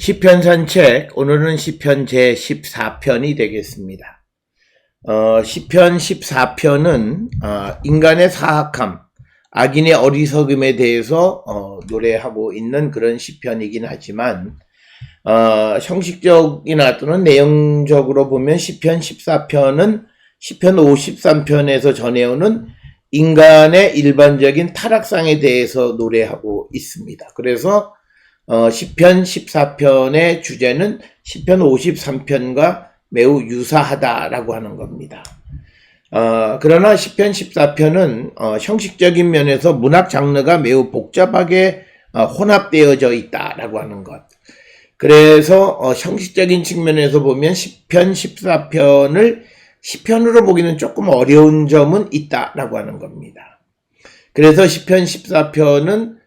시편 산책, 오늘은 시편 제14편이 되겠습니다. 시편 14편은 인간의 사악함, 악인의 어리석음에 대해서 노래하고 있는 그런 시편이긴 하지만 형식적이나 또는 내용적으로 보면 시편 14편은 시편 53편에서 전해오는 인간의 일반적인 타락상에 대해서 노래하고 있습니다. 그래서 시편 14편의 주제는 시편 53편과 매우 유사하다라고 하는 겁니다. 그러나 시편 14편은 형식적인 면에서 문학 장르가 매우 복잡하게 혼합되어져 있다라고 하는 것. 그래서 형식적인 측면에서 보면 시편 14편을 시편으로 보기는 조금 어려운 점은 있다라고 하는 겁니다. 그래서 시편 14편은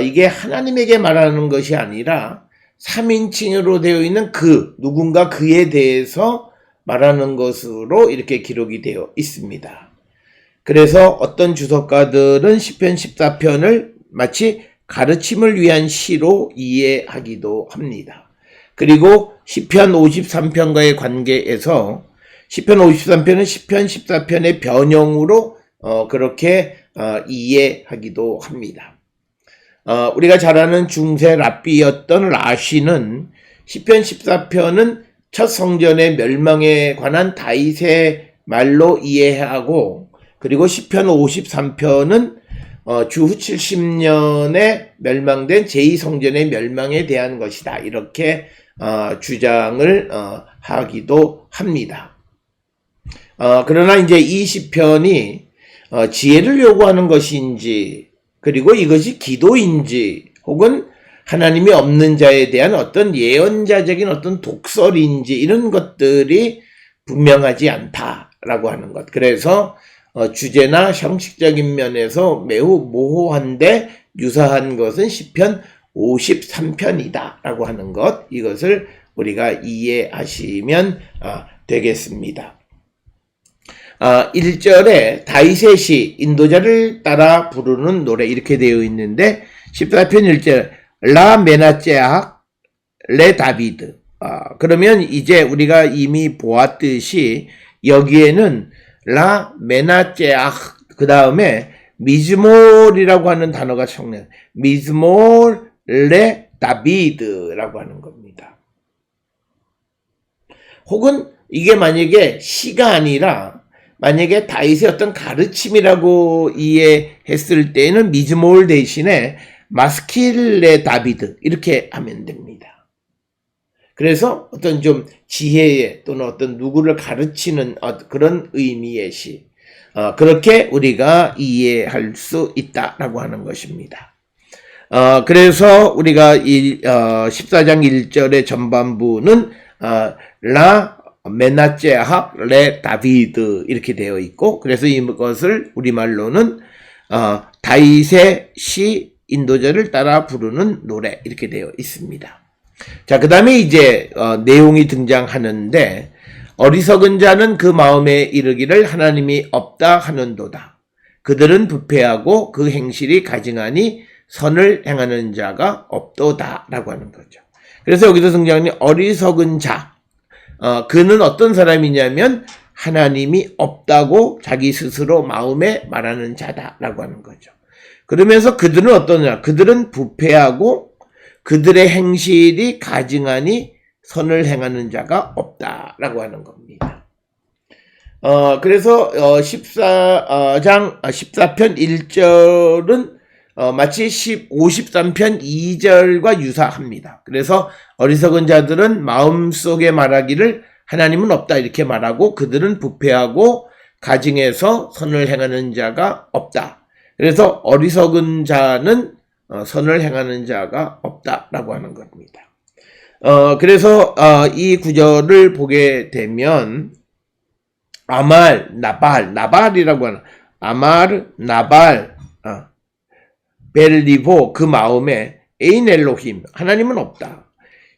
이게 하나님에게 말하는 것이 아니라 3인칭으로 되어 있는 누군가 그에 대해서 말하는 것으로 이렇게 기록이 되어 있습니다. 그래서 어떤 주석가들은 시편 14편을 마치 가르침을 위한 시로 이해하기도 합니다. 그리고 시편 53편과의 관계에서 시편 53편은 시편 14편의 변형으로 그렇게 이해하기도 합니다. 우리가 잘 아는 중세 랍비였던 라쉬는 시편 14편은 첫 성전의 멸망에 관한 다윗의 말로 이해하고, 그리고 시편 53편은 주후 70년에 멸망된 제2성전의 멸망에 대한 것이다. 이렇게 주장을 하기도 합니다. 그러나 이제 이 시편이 지혜를 요구하는 것인지, 그리고 이것이 기도인지, 혹은 하나님이 없는 자에 대한 어떤 예언자적인 어떤 독설인지, 이런 것들이 분명하지 않다라고 하는 것. 그래서 주제나 형식적인 면에서 매우 모호한데 유사한 것은 시편 53편이다라고 하는 것. 이것을 우리가 이해하시면 되겠습니다. 1절에 다윗의 시, 인도자를 따라 부르는 노래, 이렇게 되어 있는데 14편 1절 라 메나제악 레 다비드. 그러면 이제 우리가 이미 보았듯이 여기에는 라 메나제악 그 다음에 미즈몰이라고 하는 단어가 섞여 미즈몰 레 다비드라고 하는 겁니다. 혹은 이게 만약에 시가 아니라 만약에 다윗의 어떤 가르침이라고 이해했을 때는 미즈몰 대신에 마스킬레 다비드 이렇게 하면 됩니다. 그래서 어떤 좀 지혜의 또는 어떤 누구를 가르치는 그런 의미의 시, 그렇게 우리가 이해할 수 있다라고 하는 것입니다. 그래서 우리가 14장 1절의 전반부는 라 메나제악 레 다비드 이렇게 되어 있고, 그래서 이것을 우리말로는 다윗의 시, 인도자를 따라 부르는 노래 이렇게 되어 있습니다. 자, 그 다음에 이제 내용이 등장하는데, 어리석은 자는 그 마음에 이르기를 하나님이 없다 하는도다. 그들은 부패하고 그 행실이 가증하니 선을 행하는 자가 없도다 라고 하는 거죠. 그래서 여기서 등장하는 어리석은 자, 그는 어떤 사람이냐면 하나님이 없다고 자기 스스로 마음에 말하는 자다라고 하는 거죠. 그러면서 그들은 어떠냐? 그들은 부패하고 그들의 행실이 가증하니 선을 행하는 자가 없다라고 하는 겁니다. 그래서 14편 1절은 마치 53편 2절과 유사합니다. 그래서 어리석은 자들은 마음속에 말하기를 하나님은 없다 이렇게 말하고, 그들은 부패하고 가증해서 선을 행하는 자가 없다. 그래서 어리석은 자는 선을 행하는 자가 없다라고 하는 겁니다. 그래서 이 구절을 보게 되면 나발이라고 하는 나발 벨리보 그 마음에 에인 엘로힘 하나님은 없다.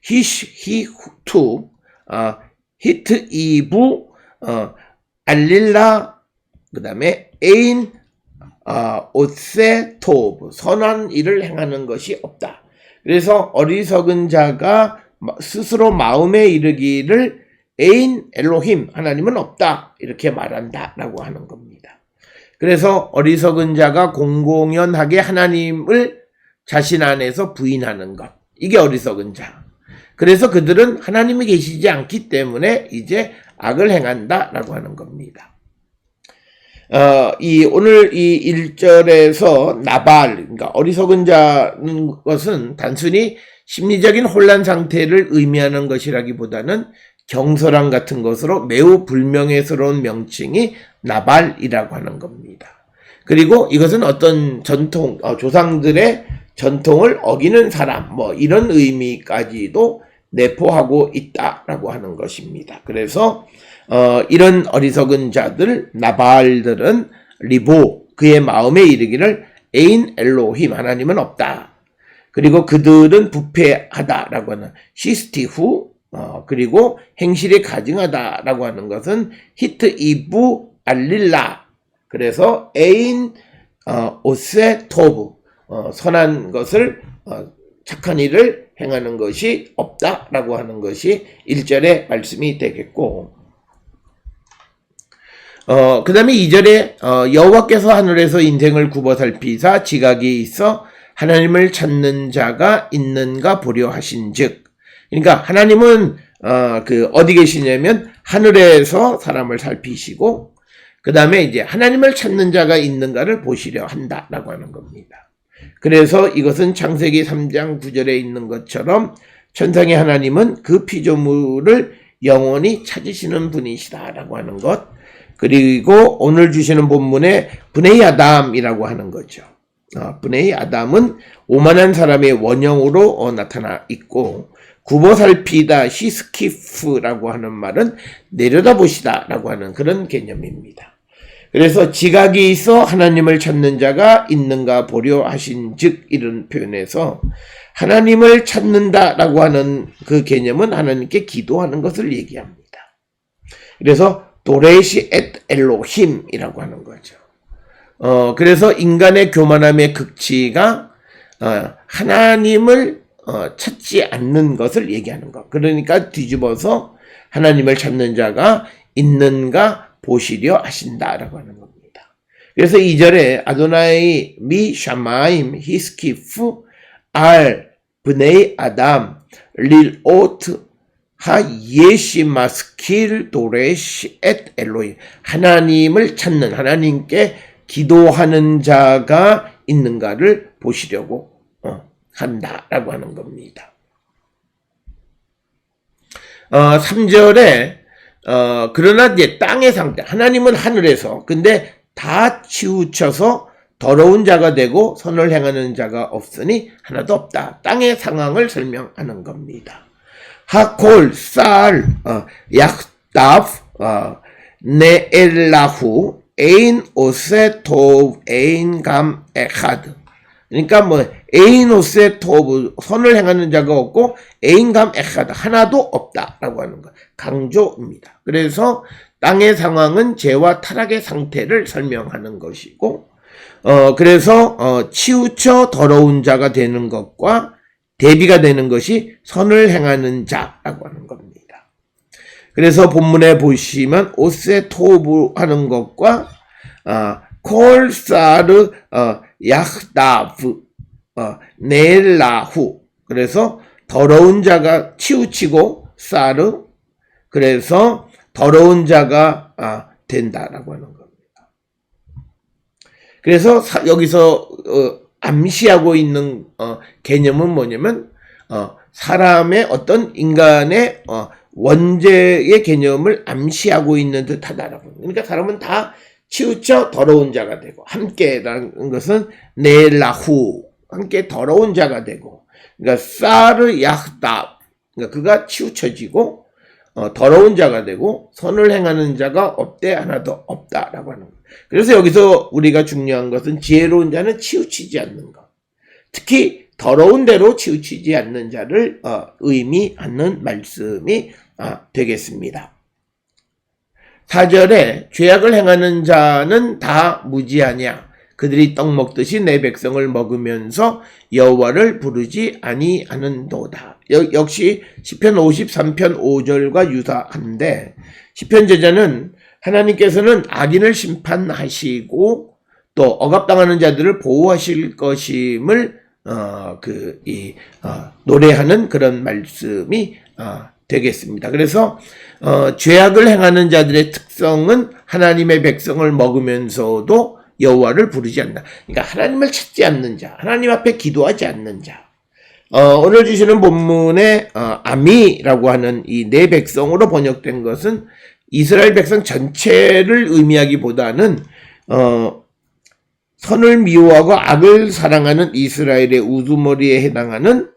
히투 히트 이부 알릴라 그 다음에 에인 오세 토브 선한 일을 행하는 것이 없다. 그래서 어리석은 자가 스스로 마음에 이르기를 에인 엘로힘 하나님은 없다 이렇게 말한다라고 하는 겁니다. 그래서 어리석은 자가 공공연하게 하나님을 자신 안에서 부인하는 것, 이게 어리석은 자. 그래서 그들은 하나님이 계시지 않기 때문에 이제 악을 행한다라고 하는 겁니다. 오늘 이 1절에서 나발, 그러니까 어리석은 자는 것은 단순히 심리적인 혼란 상태를 의미하는 것이라기보다는 경솔함 같은 것으로 매우 불명예스러운 명칭이 나발이라고 하는 겁니다. 그리고 이것은 어떤 전통, 조상들의 전통을 어기는 사람, 이런 의미까지도 내포하고 있다라고 하는 것입니다. 그래서 이런 어리석은 자들, 나발들은 리보, 그의 마음에 이르기를 에인 엘로힘, 하나님은 없다. 그리고 그들은 부패하다라고 하는 시스티후, 그리고 행실이 가증하다라고 하는 것은 히트 이부 알릴라. 그래서 에인 오세 토브, 선한 것을 착한 일을 행하는 것이 없다라고 하는 것이 1절의 말씀이 되겠고, 그 다음에 2절에 여호와께서 하늘에서 인생을 굽어 살피사 지각이 있어 하나님을 찾는 자가 있는가 보려 하신즉, 그러니까 하나님은 어디 계시냐면 하늘에서 사람을 살피시고 그 다음에 이제 하나님을 찾는 자가 있는가를 보시려 한다라고 하는 겁니다. 그래서 이것은 창세기 3장 9절에 있는 것처럼 천상의 하나님은 그 피조물을 영원히 찾으시는 분이시다라고 하는 것, 그리고 오늘 주시는 본문에 브네이 아담이라고 하는 거죠. 브네이 아담은 오만한 사람의 원형으로 나타나 있고, 굽어 살피다 히스키프라고 하는 말은 내려다보시다 라고 하는 그런 개념입니다. 그래서 지각이 있어 하나님을 찾는 자가 있는가 보려 하신 즉, 이런 표현에서 하나님을 찾는다라고 하는 그 개념은 하나님께 기도하는 것을 얘기합니다. 그래서 도레시 엣 엘로힘이라고 하는 거죠. 그래서 인간의 교만함의 극치가 하나님을 찾지 않는 것을 얘기하는 것. 그러니까 뒤집어서 하나님을 찾는 자가 있는가 보시려 하신다라고 하는 겁니다. 그래서 2절에 아도나이 미 샤마임 히스키프 알 브네이 아담 릴오트 하 예시 마스킬 도레시 엣 엘로이, 하나님을 찾는, 하나님께 기도하는 자가 있는가를 보시려고 한다라고 하는 겁니다. 3절에 그러나 이제 땅의 상태, 하나님은 하늘에서, 근데 다 치우쳐서 더러운 자가 되고 선을 행하는 자가 없으니 하나도 없다. 땅의 상황을 설명하는 겁니다. 하콜 쌀 약답 네엘라후 에인 오세 토브 에인 감 에카드, 그러니까 에인 오세 토브, 선을 행하는 자가 없고 에인 감 에카드, 하나도 없다라고 하는 것, 강조입니다. 그래서 땅의 상황은 죄와 타락의 상태를 설명하는 것이고, 그래서 치우쳐 더러운 자가 되는 것과 대비가 되는 것이 선을 행하는 자라고 하는 겁니다. 그래서 본문에 보시면 오세 토브 하는 것과 콜사르 야흐다브 네라후, 그래서 더러운 자가 치우치고 사르, 그래서 더러운 자가 된다라고 하는 겁니다. 그래서 여기서 암시하고 있는 개념은 뭐냐면 사람의 어떤 인간의 원죄의 개념을 암시하고 있는 듯하다라고. 그러니까 사람은 다 치우쳐 더러운 자가 되고, 함께라는 것은 네라후, 함께 더러운 자가 되고, 그러니까 사르 야흐다, 그러니까 그가 치우쳐지고 더러운 자가 되고 선을 행하는 자가 없대, 하나도 없다라고 하는 거예요. 그래서 여기서 우리가 중요한 것은 지혜로운 자는 치우치지 않는 것, 특히 더러운 대로 치우치지 않는 자를 의미하는 말씀이 되겠습니다. 4절에 죄악을 행하는 자는 다 무지하냐, 그들이 떡 먹듯이 내 백성을 먹으면서 여호와를 부르지 아니하는도다. 역시 시편 53편 5절과 유사한데 시편 저자는 하나님께서는 악인을 심판하시고 또 억압당하는 자들을 보호하실 것임을 노래하는 그런 말씀이 되겠습니다. 그래서 죄악을 행하는 자들의 특성은 하나님의 백성을 먹으면서도 여호와를 부르지 않는다. 그러니까 하나님을 찾지 않는 자, 하나님 앞에 기도하지 않는 자. 오늘 주시는 본문에 아미라고 하는 이 내 백성으로 번역된 것은 이스라엘 백성 전체를 의미하기보다는 선을 미워하고 악을 사랑하는 이스라엘의 우두머리에 해당하는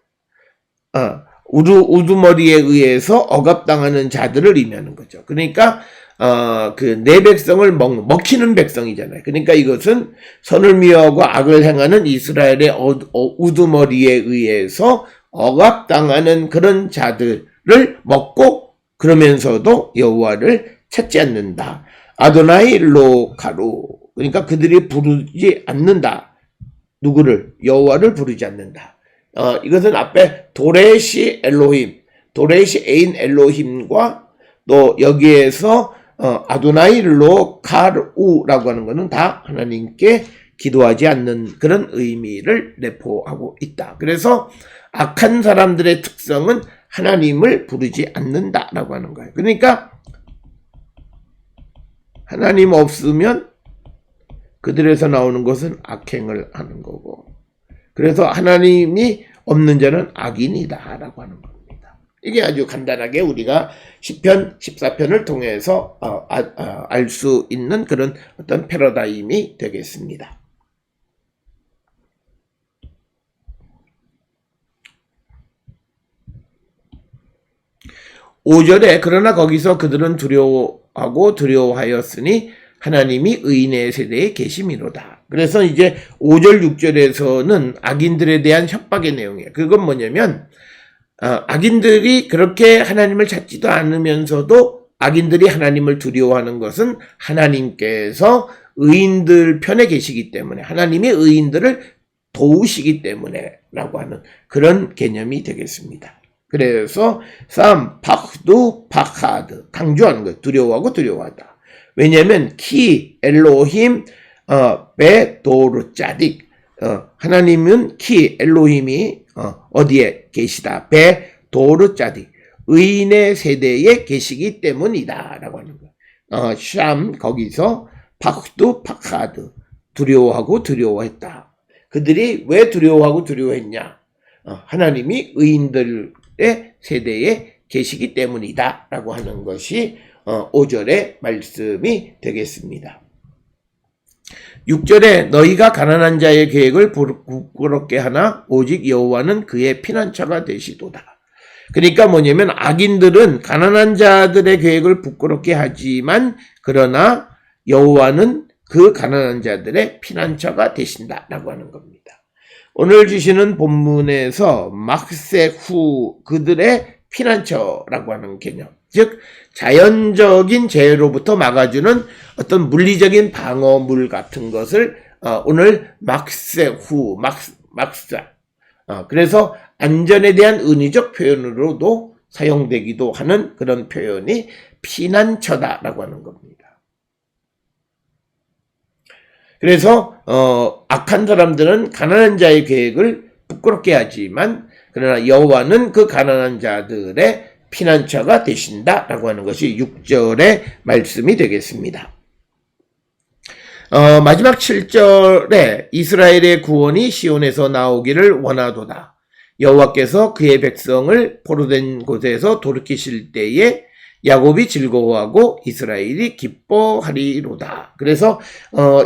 우두머리에 의해서 억압당하는 자들을 의미하는 거죠. 그러니까 내 백성을 먹히는 백성이잖아요. 그러니까 이것은 선을 미워하고 악을 행하는 이스라엘의 우두머리에 의해서 억압당하는 그런 자들을 먹고 그러면서도 여호와를 찾지 않는다. 아도나이 로카루, 그러니까 그들이 부르지 않는다. 누구를? 여호와를 부르지 않는다. 이것은 앞에 도레시 엘로힘, 도레시 에인 엘로힘과 또 여기에서 아도나이 로카루라고 하는 것은 다 하나님께 기도하지 않는 그런 의미를 내포하고 있다. 그래서 악한 사람들의 특성은 하나님을 부르지 않는다라고 하는 거예요. 그러니까 하나님 없으면 그들에서 나오는 것은 악행을 하는 거고, 그래서 하나님이 없는 자는 악인이다라고 하는 겁니다. 이게 아주 간단하게 우리가 시편 14편을 통해서 알 수 있는 그런 어떤 패러다임이 되겠습니다. 5절에 그러나 거기서 그들은 두려워하고 두려워하였으니 하나님이 의인의 세대에 계심이로다. 그래서 이제 5절 6절에서는 악인들에 대한 협박의 내용이에요. 그건 뭐냐면 악인들이 그렇게 하나님을 찾지도 않으면서도 악인들이 하나님을 두려워하는 것은 하나님께서 의인들 편에 계시기 때문에, 하나님이 의인들을 도우시기 때문에 라고 하는 그런 개념이 되겠습니다. 그래서 파흐두 파하드, 강조하는 거예요. 두려워하고 두려워하다. 왜냐하면 키 엘로힘 베도르 짜딕, 하나님은 키 엘로힘이 어디에 계시다. 베도르 짜딕, 의인의 세대에 계시기 때문이다 라고 하는 거예요. 샴 거기서 파흐두 파하드, 두려워하고 두려워했다. 그들이 왜 두려워하고 두려워했냐? 하나님이 의인들의 세대에 계시기 때문이다 라고 하는 것이 5절의 말씀이 되겠습니다. 6절에 너희가 가난한 자의 계획을 부끄럽게 하나 오직 여호와는 그의 피난처가 되시도다. 그러니까 뭐냐면 악인들은 가난한 자들의 계획을 부끄럽게 하지만 그러나 여호와는 그 가난한 자들의 피난처가 되신다라고 하는 겁니다. 오늘 주시는 본문에서 막세후, 그들의 피난처라고 하는 개념, 즉 자연적인 재해로부터 막아주는 어떤 물리적인 방어물 같은 것을 오늘 막세후, 막사, 그래서 안전에 대한 은유적 표현으로도 사용되기도 하는 그런 표현이 피난처다라고 하는 겁니다. 그래서 악한 사람들은 가난한 자의 계획을 부끄럽게 하지만 그러나 여호와는 그 가난한 자들의 피난처가 되신다라고 하는 것이 6절의 말씀이 되겠습니다. 마지막 7절에 이스라엘의 구원이 시온에서 나오기를 원하도다. 여호와께서 그의 백성을 포로된 곳에서 돌이키실 때에 야곱이 즐거워하고 이스라엘이 기뻐하리로다. 그래서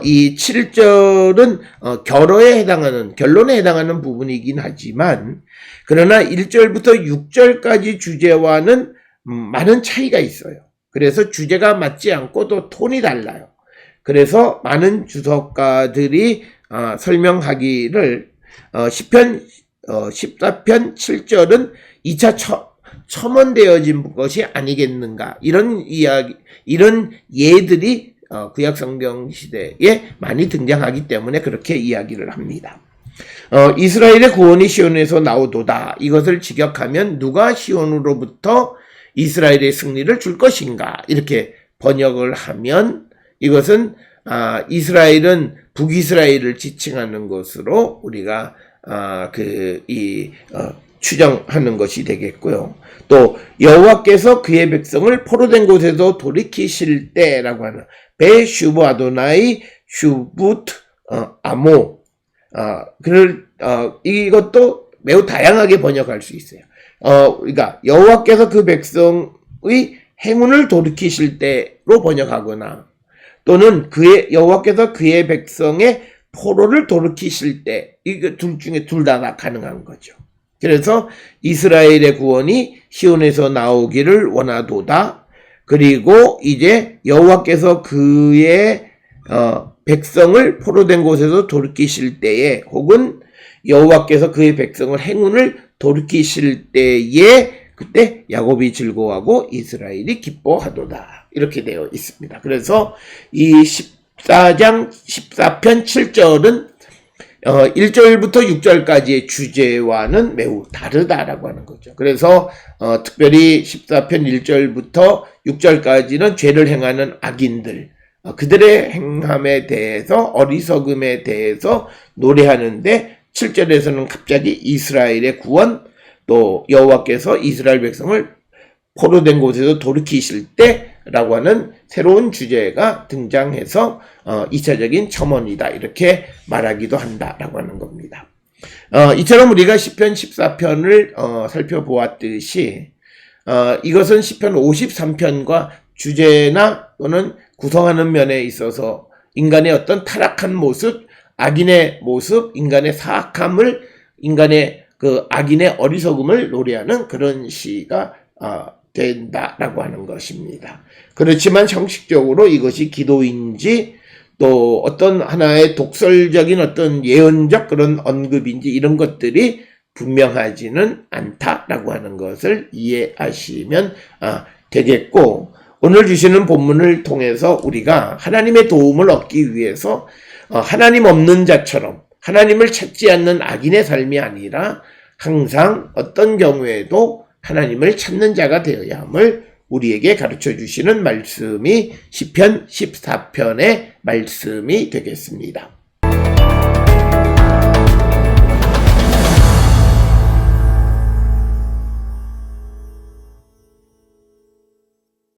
이 7절은 결론에 해당하는 부분이긴 하지만 그러나 1절부터 6절까지 주제와는 많은 차이가 있어요. 그래서 주제가 맞지 않고 또 톤이 달라요. 그래서 많은 주석가들이 설명하기를 시편 14편 7절은 2차 첨언되어진 것이 아니겠는가, 이런 이야기, 이런 예들이 구약 성경 시대에 많이 등장하기 때문에 그렇게 이야기를 합니다. 이스라엘의 구원이 시온에서 나오도다. 이것을 직역하면 누가 시온으로부터 이스라엘의 승리를 줄 것인가? 이렇게 번역을 하면 이것은 이스라엘은 북이스라엘을 지칭하는 것으로 우리가 추정하는 것이 되겠고요. 또 여호와께서 그의 백성을 포로된 곳에서 돌이키실 때라고 하는 베슈브 아도나이 슈부트 아모 이것도 매우 다양하게 번역할 수 있어요. 그러니까 여호와께서 그 백성의 행운을 돌이키실 때로 번역하거나 또는 여호와께서 그의 백성의 포로를 돌이키실 때 이거 둘 중에 둘 다 가능한 거죠. 그래서 이스라엘의 구원이 시온에서 나오기를 원하도다. 그리고 이제 여호와께서 그의 백성을 포로된 곳에서 돌이키실 때에 혹은 여호와께서 그의 백성을 행운을 돌이키실 때에 그때 야곱이 즐거워하고 이스라엘이 기뻐하도다. 이렇게 되어 있습니다. 그래서 이 14장 14편 7절은 1절부터 6절까지의 주제와는 매우 다르다라고 하는 거죠. 그래서 특별히 14편 1절부터 6절까지는 죄를 행하는 악인들, 그들의 행함에 대해서 어리석음에 대해서 노래하는데 7절에서는 갑자기 이스라엘의 구원, 또 여호와께서 이스라엘 백성을 포로된 곳에서 돌이키실 때라고 하는 새로운 주제가 등장해서 2차적인 첨언이다 이렇게 말하기도 한다라고 하는 겁니다. 이처럼 우리가 시편 14편을 살펴보았듯이 이것은 시편 53편과 주제나 또는 구성하는 면에 있어서 인간의 어떤 타락한 모습, 악인의 모습, 인간의 사악함을, 인간의 그 악인의 어리석음을 노래하는 그런 시가 된다라고 하는 것입니다. 그렇지만 형식적으로 이것이 기도인지 또 어떤 하나의 독설적인 어떤 예언적 그런 언급인지 이런 것들이 분명하지는 않다라고 하는 것을 이해하시면 되겠고, 오늘 주시는 본문을 통해서 우리가 하나님의 도움을 얻기 위해서 하나님 없는 자처럼 하나님을 찾지 않는 악인의 삶이 아니라 항상 어떤 경우에도 하나님을 찾는 자가 되어야 함을 우리에게 가르쳐 주시는 말씀이 시편 14편의 말씀이 되겠습니다.